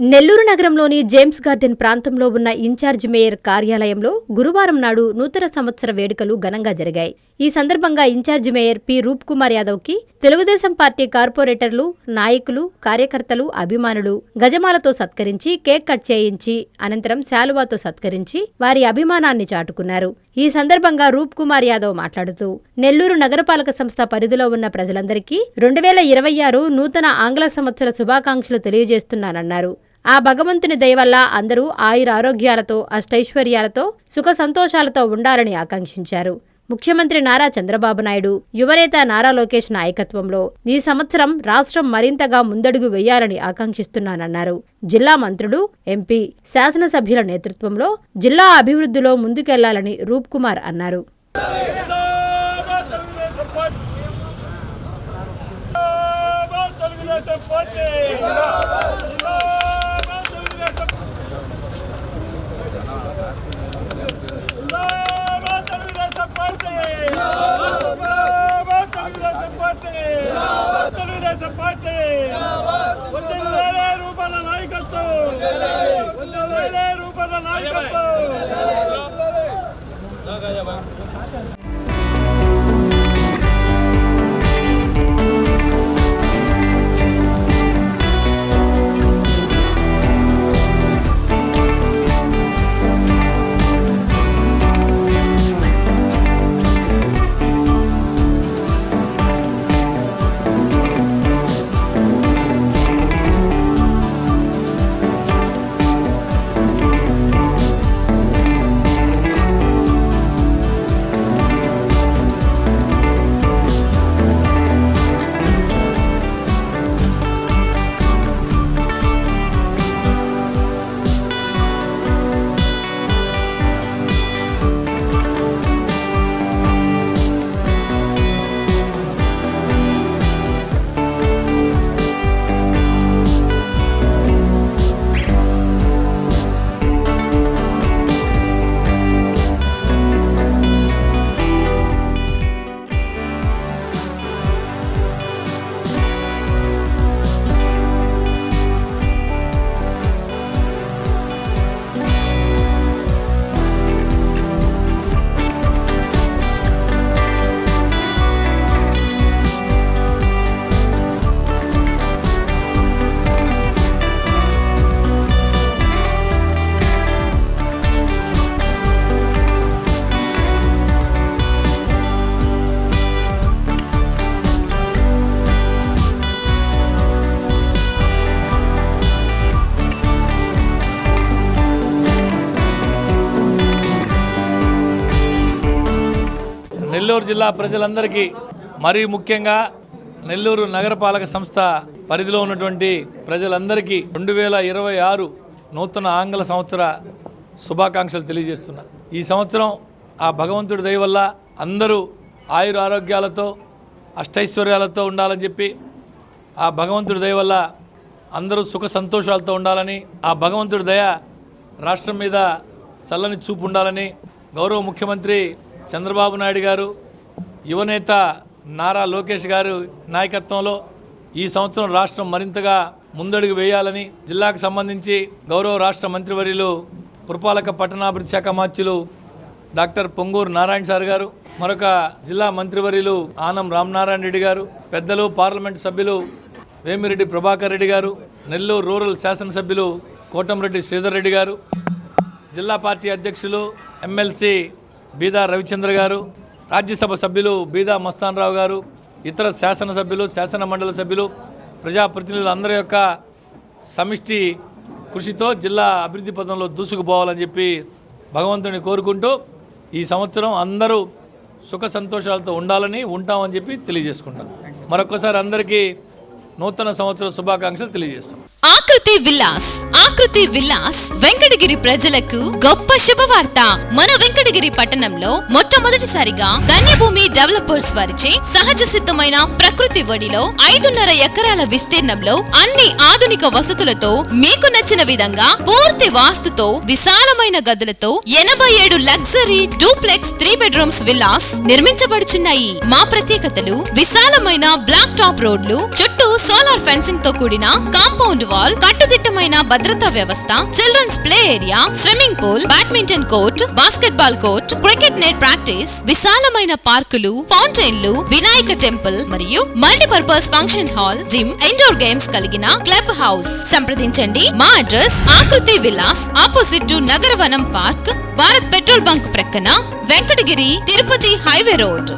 నెల్లూరు నగరంలోని James garden ప్రాంతంలో ఉన్న ఇన్ఛార్జ్ మేయర్ కార్యాలయంలో గురువారం నాడు నూతన సంవత్సర వేడుకలు ఘనంగా జరిగాయి. ఈ సందర్భంగా ఇన్ఛార్జ్ మేయర్ పి. రూప్ కుమార్ యాదవ్కి తెలుగుదేశం పార్టీ కార్పొరేటర్లు, నాయకులు, కార్యకర్తలు, అభిమానులు గజమాలతో సత్కరించి కేక్ కట్ చేయించి అనంతరం శాలువాతో సత్కరించి వారి అభిమానాన్ని చాటుకున్నారు. ఈ సందర్భంగా రూప్ కుమార్ యాదవ్ మాట్లాడుతూ నెల్లూరు నగరపాలక సంస్థ పరిధిలో ఉన్న ప్రజలందరికీ 2026 నూతన ఆంగ్ల సంవత్సర శుభాకాంక్షలు తెలియజేస్తున్నానన్నారు. ఆ భగవంతుని దయవల్ల అందరూ ఆయురారోగ్యాలతో, అష్టైశ్వర్యాలతో, సుఖ సంతోషాలతో ఉండాలని ఆకాంక్షించారు. ముఖ్యమంత్రి నారా చంద్రబాబు నాయుడు, యువనేత నారా లోకేష్ నాయకత్వంలో ఈ సంవత్సరం రాష్ట్రం మరింతగా ముందడుగు వేయాలని ఆకాంక్షిస్తున్నానన్నారు. జిల్లా మంత్రులు, ఎంపీ, శాసనసభ్యుల నేతృత్వంలో జిల్లా అభివృద్ధిలో ముందుకెళ్లాలని రూప్ కుమార్ అన్నారు. నెల్లూరు జిల్లా ప్రజలందరికీ, మరీ ముఖ్యంగా నెల్లూరు నగరపాలక సంస్థ పరిధిలో ఉన్నటువంటి ప్రజలందరికీ 2026 నూతన ఆంగ్ల సంవత్సర శుభాకాంక్షలు తెలియజేస్తున్నా. ఈ సంవత్సరం ఆ భగవంతుడి దయ వల్ల అందరూ ఆయుర ఆరోగ్యాలతో, అష్టైశ్వర్యాలతో ఉండాలని చెప్పి, ఆ భగవంతుడి దయ వల్ల అందరూ సుఖ సంతోషాలతో ఉండాలని, ఆ భగవంతుడి దయ రాష్ట్రం మీద చల్లని చూపు ఉండాలని గౌరవ ముఖ్యమంత్రి చంద్రబాబు నాయుడు గారు, యువనేత నారా లోకేష్ గారు నాయకత్వంలో ఈ సంవత్సరం రాష్ట్రం మరింతగా ముందడుగు వేయాలని జిల్లాకు సంబంధించి గౌరవ రాష్ట్ర మంత్రివర్యులు, పురపాలక పట్టణాభివృద్ధి శాఖ మార్చులు డాక్టర్ పొంగూరు నారాయణ సార్ గారు, మరొక జిల్లా మంత్రివర్యులు ఆనం రామనారాయణ రెడ్డి గారు, పెద్దలు పార్లమెంటు సభ్యులు వేమిరెడ్డి ప్రభాకర్ రెడ్డి గారు, నెల్లూరు రూరల్ శాసనసభ్యులు కోటంరెడ్డి శ్రీధర్ రెడ్డి గారు, జిల్లా పార్టీ అధ్యక్షులు ఎమ్మెల్సీ బీదా రవిచంద్ర గారు, రాజ్యసభ సభ్యులు బీదా మస్తాన్ రావు గారు, ఇతర శాసనసభ్యులు, శాసన మండలి సభ్యులు, ప్రజాప్రతినిధులు అందరి యొక్క సమిష్టి కృషితో జిల్లా అభివృద్ధి పథంలో దూసుకుపోవాలని చెప్పి భగవంతుని కోరుకుంటూ ఈ సంవత్సరం అందరూ సుఖ సంతోషాలతో ఉండాలని, ఉంటామని చెప్పి తెలియజేసుకుంటాం. మరొకసారి అందరికీ నూతన సంవత్సర శుభాకాంక్షలు తెలియజేస్తాం. ఆకృతి విల్లాస్ వెంకటగిరి ప్రజలకు గొప్ప శుభవార్త. మన వెంకటగిరి పట్టణంలో మొట్టమొదటిసారిగా ధన్యభూమి డెవలపర్స్ వారిచే సహజ సిద్ధమైన ప్రకృతి ఒడిలో 5.5 ఎకరాల విస్తీర్ణంలో అన్ని ఆధునిక వసతులతో మీకు నచ్చిన విధంగా పూర్తి వాస్తుతో విశాలమైన గదులతో 87 లగ్జరీ డూప్లెక్స్ 3 బెడ్రూమ్స్ విల్లాస్ నిర్మించబడుచున్నాయి. మా ప్రత్యేకతలు: విశాలమైన బ్లాక్ టాప్ రోడ్లు, చుట్టూ సోలార్ ఫెన్సింగ్ తో కూడిన కాంపౌండ్ వాల్, కట్టుదిట్టమైన భద్రతా వ్యవస్థ, children's play area, swimming pool, badminton court, basketball court, cricket net practice, విశాలమైన పార్కులు, ఫౌంటైన్లు, వినాయక టెంపుల్ మరియు multipurpose function hall, gym, indoor games కలిగిన క్లబ్ హౌస్. సంప్రదించండి. మా address Akriti Vilas, opposite to Nagaravanam park, Bharat petrol bunk ప్రక్కన, వెంకటగిరి, తిరుపతి హైవే రోడ్.